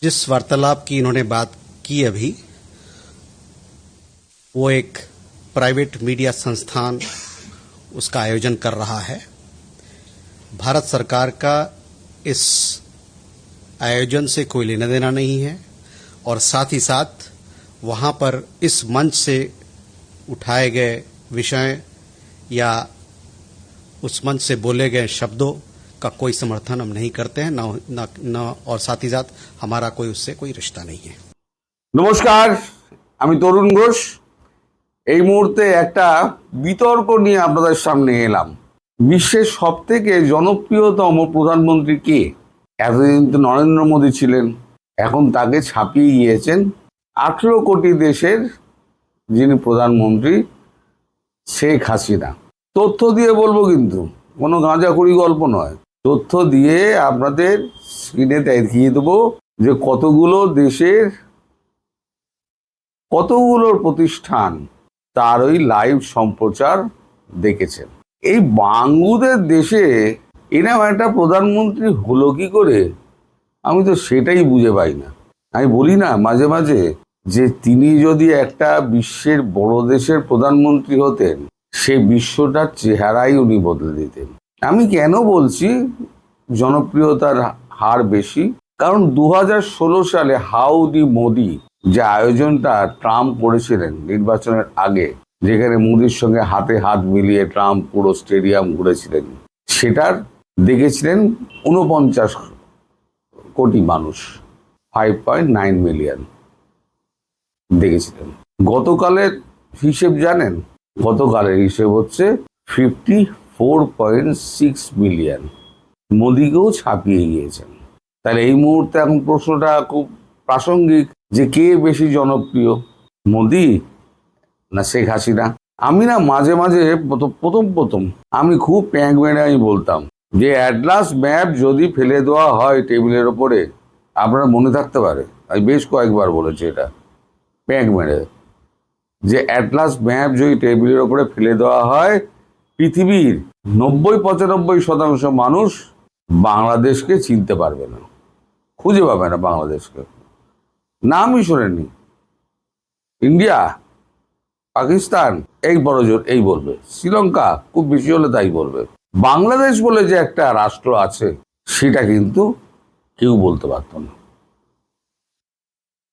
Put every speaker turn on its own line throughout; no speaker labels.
जिस वार्तालाप की इन्होंने बात की अभी, वो एक प्राइवेट मीडिया संस्थान उसका आयोजन कर रहा है। भारत सरकार का इस आयोजन से कोई लेना देना नहीं है और साथ ही साथ वहां पर इस मंच से उठाए गए विषय या उस मंच से बोले गए शब्दों का कोई समर्थन हम नहीं करते हैं न और साथ ही साथ हमारा कोई उससे कोई रिश्ता नहीं है।
नमस्कार, আমি তরুণ ঘোষ। এই মুহূর্তে একটা বিতর্ক নিয়ে আপনাদের সামনে এলাম। বিশ্বের সবথেকে জনপ্রিয়তম প্রধানমন্ত্রী কে? এতদিন তো নরেন্দ্র মোদী ছিলেন, এখন তাকে ছাপিয়ে গিয়েছেন 18 কোটি দেশের যিনি প্রধানমন্ত্রী শেখ হাসিনা। তথ্য দিয়ে বলবো, কিন্তু কোনো গাঁজাখুরি গল্প নয়। তথ্য দিয়ে আপনাদের স্ক্রিনে দেখিয়ে দেবো যে কতগুলো দেশের কতগুলোর প্রতিষ্ঠান তার ওই লাইভ সম্প্রচার দেখেছেন। এই বাঙ্গুদের দেশে এরকম একটা প্রধানমন্ত্রী হলো কি করে, আমি তো সেটাই বুঝে পাই না। আমি বলি না মাঝে মাঝে যে তিনি যদি একটা বিশ্বের বড় দেশের প্রধানমন্ত্রী হতেন, সে বিশ্বটার চেহারাই উনি বদলে দিতেন। আমি কেন বলছি জনপ্রিয়তার হার বেশি? কারণ 2016 সালে হাউডি মোদি যে আয়োজনটা ট্রাম্প করেছিলেন নির্বাচনের আগে, যেখানে মোদির সঙ্গে হাতে হাত মিলিয়ে ট্রাম্প পুরো স্টেডিয়াম ঘুরেছিলেন, সেটার দেখেছিলেন 49 কোটি মানুষ, 5.9 মিলিয়ন দেখেছিলেন। গতকালের হিসেব জানেন? গতকালের হিসেব হচ্ছে 54.6 মিলিয়ন। মোদিকেও ছাপিয়ে গিয়েছেন। তাহলে এই মুহূর্তে এখন প্রশ্নটা খুব প্রাসঙ্গিক যে কে বেশি জনপ্রিয়, মোদি না শেখ হাসিনা? আমি না মাঝে মাঝে প্রথম আমি খুব প্যাঁক মেরে আমি বলতাম যে অ্যাটলাস ম্যাপ যদি ফেলে দেওয়া হয় টেবিলের ওপরে, আপনার মনে থাকতে পারে, আমি বেশ কয়েকবার বলেছি এটা প্যাঁক মেরে, যে অ্যাটলাস ম্যাপ যদি টেবিলের ওপরে ফেলে দেওয়া হয়, পৃথিবীর 90-95% মানুষ বাংলাদেশকে চিনতে পারবে না, খুঁজে পাবে না বাংলাদেশকে, নামই শোনেননি। ইন্ডিয়া, পাকিস্তান এই বড় জোর এই বলবে, শ্রীলঙ্কা খুব বেশি হলে তাই বলবে। বাংলাদেশ বলে যে একটা রাষ্ট্র আছে সেটা কিন্তু কেউ বলতে পারত না।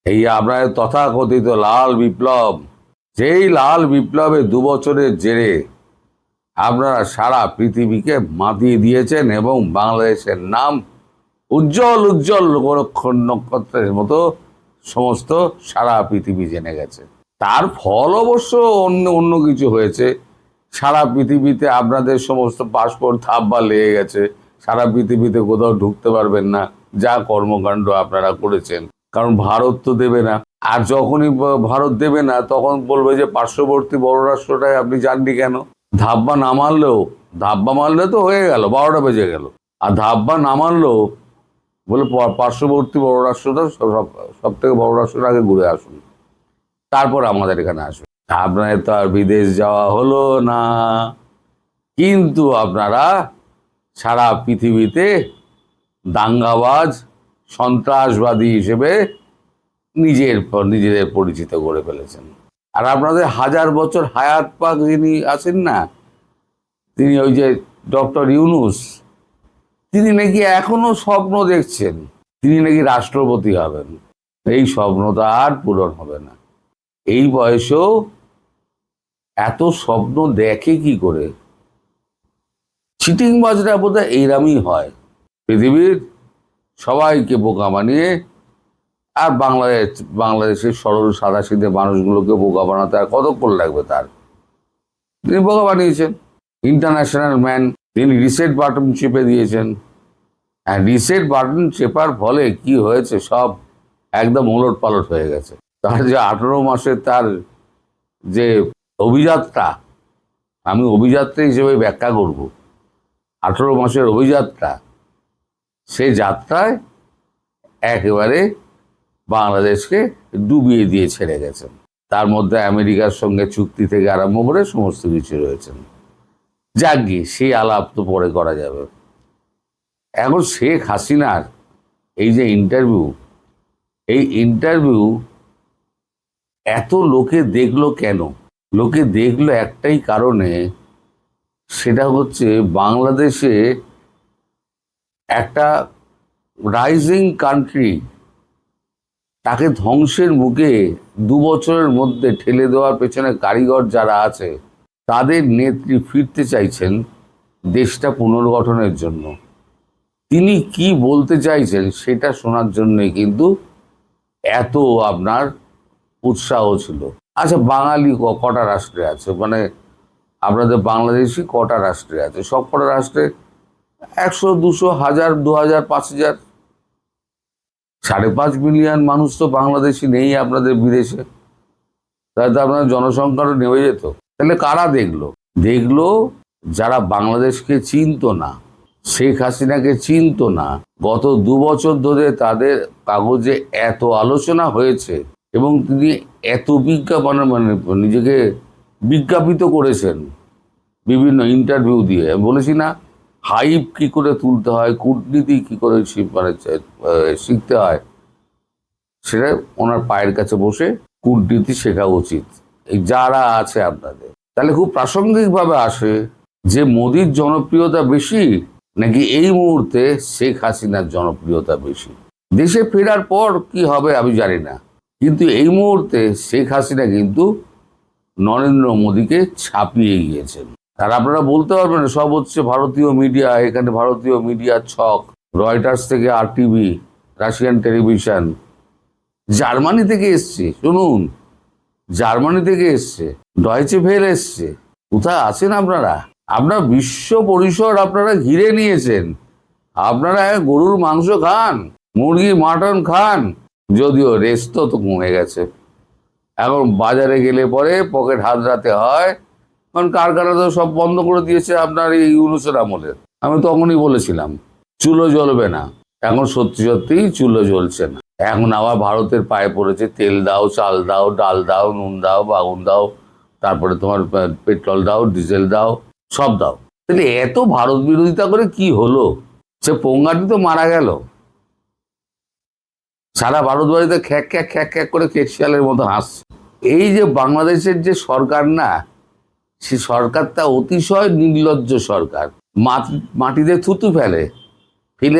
এই আপনার তথাকথিত লাল বিপ্লব, যেই লাল বিপ্লবে 2 বছরের জেরে আপনারা সারা পৃথিবীকে মাতিয়ে দিয়েছেন এবং বাংলাদেশের নাম উজ্জ্বল উজ্জ্বল নক্ষত্রের মতো সমস্ত সারা পৃথিবী জেনে গেছে। তার ফল অবশ্য অন্য কিছু হয়েছে। সারা পৃথিবীতে আপনাদের সমস্ত পাসপোর্ট থাপ্পা লেগে গেছে, সারা পৃথিবীতে কোথাও ঢুকতে পারবেন না, যা কর্মকাণ্ড আপনারা করেছেন। কারণ ভারত তো দেবে না, আর যখনই ভারত দেবে না তখন বলবে যে পার্শ্ববর্তী বড় রাষ্ট্রটায় আপনি যাননি কেন? ধাপ্পা না মারলেও, ধাপ্পা মারলে তো হয়ে গেল, 12টা বেজে গেল, আর ধাপ্পা না মারলেও বলে পার্শ্ববর্তী বড় রাষ্ট্রটা সব থেকে বড় রাষ্ট্রটা আগে ঘুরে আসুন, তারপর আমাদের এখানে আসুন। আপনাদের তো আর বিদেশ যাওয়া হলো না, কিন্তু আপনারা সারা পৃথিবীতে দাঙ্গাবাজ সন্ত্রাসবাদী হিসেবে নিজেদের পরিচিত করে ফেলেছেন। আর আপনাদের 1000 বছর হায়াত পাক যিনি আছেন না, তিনি ওই যে ডক্টর ইউনূস, তিনি নাকি এখনো স্বপ্ন দেখছেন তিনি নাকি রাষ্ট্রপতি হবেন। এই স্বপ্নটা আর পূরণ হবে না। এই বয়সেও এত স্বপ্ন দেখে কি করে? চিটিংবাজরা বোধহয় এইরকমই হয়, পৃথিবীর সবাইকে বোকা বানিয়ে। আর বাংলাদেশের সরল সাদাসিধে মানুষগুলোকে বোকা বানাতে আর কতক্ষণ লাগবে তার? তিনি বোকা বানিয়েছেন। ইন্টারন্যাশনাল ম্যান, তিনি রিসেট বাটন চেপে দিয়েছেন। আর রিসেট বাটন চেপার ফলে কি হয়েছে, সব একদম ওলট পালট হয়ে গেছে। তার যে 18 মাসের তার যে অভিযাত্রা, আমি অভিযাত্রা হিসেবে ব্যাখ্যা করব, 18 মাসের অভিযাত্রা, সে যাত্রায় একেবারে বাংলাদেশকে ডুবিয়ে দিয়ে ছেড়ে গেছেন। তার মধ্যে আমেরিকার সঙ্গে চুক্তি থেকে আরম্ভ করে সমস্ত কিছু রয়েছেন। যাক গিয়ে সেই আলাপ তো পরে করা যাবে। এখন শেখ হাসিনার এই যে ইন্টারভিউ, এই ইন্টারভিউ এত লোকে দেখলো কেন? লোকে দেখলো একটাই কারণে, সেটা হচ্ছে বাংলাদেশে একটা রাইজিং কান্ট্রি, তাকে ধ্বংসের মুখে 2 বছরের মধ্যে ঠেলে দেওয়ার পেছনে কারিগর যারা আছে, তাদের নেত্রী ফিরতে চাইছেন দেশটা পুনর্গঠনের জন্য। তিনি কি বলতে চাইছেন সেটা শোনার জন্যই কিন্তু এত আপনার উৎসাহ ছিল। আচ্ছা, বাঙালি কটা রাষ্ট্রে আছে? মানে আপনাদের বাংলাদেশি কটা রাষ্ট্রে আছে? সব কটা রাষ্ট্রে 100, 200, 1000, 2000, 5000, 5.5 মিলিয়ন মানুষ তো বাংলাদেশি নেই আপনাদের বিদেশে। তাহলে তো আপনার জনসংখ্যাটা নেমে যেত। তাহলে কারা দেখলো? দেখলো যারা বাংলাদেশকে চিনতো না, শেখ হাসিনাকে চিনতো না। গত 2 বছর ধরে তাদের কাগজে এত আলোচনা হয়েছে এবং তিনি এত মানে নিজেকে বিজ্ঞাপিত করেছেন বিভিন্ন ইন্টারভিউ দিয়ে। বলেছি না, হাইপ কি করে তুলতে হয়, কূটনীতি কি করে শিখতে হয়, সেটা ওনার পায়ের কাছে বসে কূটনীতি শেখা উচিত এই যারা আছে আপনাদের। তাহলে খুব প্রাসঙ্গিকভাবে আসে যে মোদির জনপ্রিয়তা বেশি নাকি এই মুহূর্তে শেখ হাসিনার জনপ্রিয়তা বেশি। দেশে ফেরার পর কি হবে আমি জানি না, কিন্তু এই মুহূর্তে শেখ হাসিনা কিন্তু নরেন্দ্র মোদীকে ছাপিয়ে গিয়েছেন। আর আপনারা বলতে পারবেন সব হচ্ছে ভারতীয় মিডিয়া, এখানে ভারতীয় মিডিয়ার ছক, রয়টার্স থেকে RTV, রাশিয়ান টেলিভিশন, জার্মানি থেকে এসছে, শুনুন, জার্মানি থেকে এসছে, ডয়েচে ভেল এসছে। কোথায় আছেন আপনারা? আপনার বিশ্ব পরিসর আপনারা ঘিরে নিয়েছেন। আপনারা গরুর মাংস খান, মুরগি মাটন খান, যদিও রেস্ট তো কমে গেছে। এখন বাজারে গেলে পরে পকেট হাতড়াতে হয়, কারণ কারখানা তো সব বন্ধ করে দিয়েছে আপনার এই ইউনূসের আমলে। আমি তখনই বলেছিলাম চুলো জ্বলবে না, এখন সত্যি সত্যিই চুলো জ্বলছে না। এখন আবার ভারতের পায়ে পড়েছে তেল দাও, চাল দাও, ডাল দাও, নুন দাও, বাগুন দাও, তারপরে তোমার পেট্রোল দাও, ডিজেল দাও, সব দাও। তাহলে এত ভারত বিরোধিতা করে কি হলো? সে পোঙ্গাটি তো মারা গেল, সারা ভারত বাড়িতে খ্যাক খ্যাক খ্যাক খ্যাক করে কেশিয়ালের মতো হাসছে। এই যে বাংলাদেশের যে সরকার না, সে সরকারটা অতিশয় নির্লজ্জ সরকার। মাটিতে থুতু ফেলে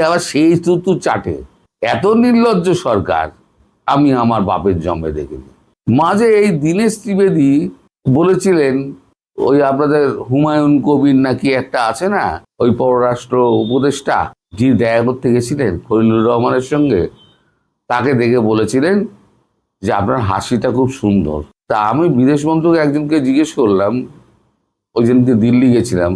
আবার সেই থুতু চাটে। এত নির্লজ্জ সরকার আমি আমার বাপের জন্মে দেখিনি। মাঝে এই দীনেশ ত্রিবেদী বলেছিলেন, ওই আপনাদের হুমায়ুন কবির নাকি একটা আছে না, ওই পররাষ্ট্র উপদেষ্টা, যিনি দেখা করতে গেছিলেন খলিলুর রহমানের সঙ্গে, তাকে দেখে বলেছিলেন যে আপনার হাসিটা খুব সুন্দর। তা আমি বিদেশ মন্ত্রক একজনকে জিজ্ঞেস করলাম, ওই জনকে দিল্লি গেছিলাম,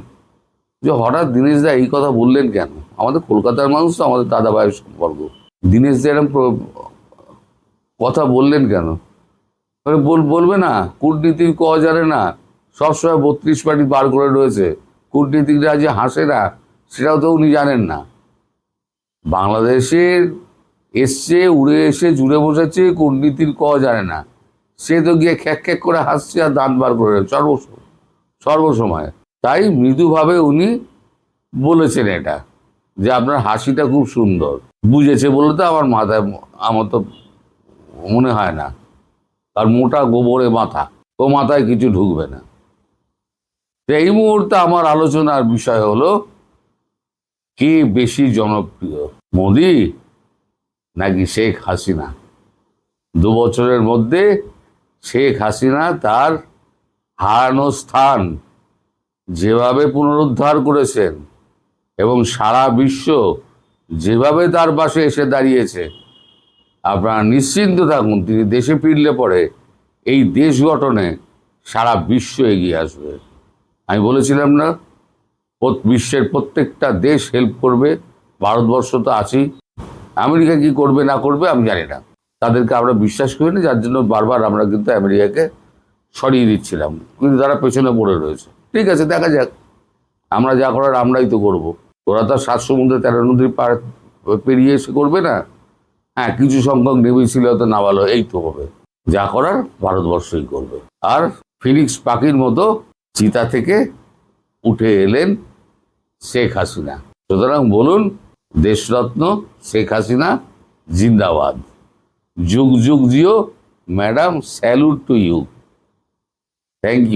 যে হঠাৎ দীনেশ দা এই কথা বললেন কেন? আমাদের কলকাতার মানুষ তো, আমাদের দাদা ভাইয়ের সম্পর্ক, দীনেশ দা এরকম কথা বললেন কেন? বলবে না, কূটনীতির ক জানে না, সবসময় 32 পার্টি বার করে রয়েছে, কূটনীতিকরা যে হাসে না সেটাও তো উনি জানেন না। বাংলাদেশের এসছে, উড়ে এসে জুড়ে বসেছে, কূটনীতির ক জানে না, সে তো গিয়ে খ্যাক খ্যাক করে হাসছে আর দাঁত বার করে সর্বসময়। তাই মৃদুভাবে উনি বলেছেন এটা, যে আপনার হাসিটা খুব সুন্দর। বুঝেছে বলে তো আমার তো মনে হয় না, আর মোটা গোবরে মাথা, ও মাথায় কিছু ঢুকবে না। এই মুহূর্তে আমার আলোচনার বিষয় হলো, কে বেশি জনপ্রিয়, মোদি নাকি শেখ হাসিনা? 2 বছরের মধ্যে শেখ হাসিনা তার হারানো স্থান যেভাবে পুনরুদ্ধার করেছেন এবং সারা বিশ্ব যেভাবে তার পাশে এসে দাঁড়িয়েছে, আপনারা নিশ্চিন্ত থাকুন, তিনি দেশে ফিরলে পরে এই দেশ গঠনে সারা বিশ্ব এগিয়ে আসবে। আমি বলেছিলাম না, বিশ্বের প্রত্যেকটা দেশ হেল্প করবে, ভারতবর্ষ তো আছেই। আমেরিকা কি করবে না করবে আমি জানি না, তাদেরকে আমরা বিশ্বাস করি না, যার জন্য বারবার আমরা কিন্তু আমেরিকাকে সরিয়ে দিচ্ছিলাম, কিন্তু তারা পেছনে পড়ে রয়েছে। ঠিক আছে, দেখা যাক, আমরা যা করার আমরাই তো করবো। ওরা তো 7 সমুদ্রে 13 নদীর পার পেরিয়ে এসে করবে না। হ্যাঁ, কিছু সংখ্যক নেভি ছিল তো নামালো, এই তো হবে, যা করার ভারতবর্ষই করবে। আর ফিনিক্স পাখির মতো চিতা থেকে উঠে এলেন শেখ হাসিনা। সুতরাং বলুন, দেশরত্ন শেখ হাসিনা জিন্দাবাদ। যুগ যুগ জিও madam, salute to you. Thank you.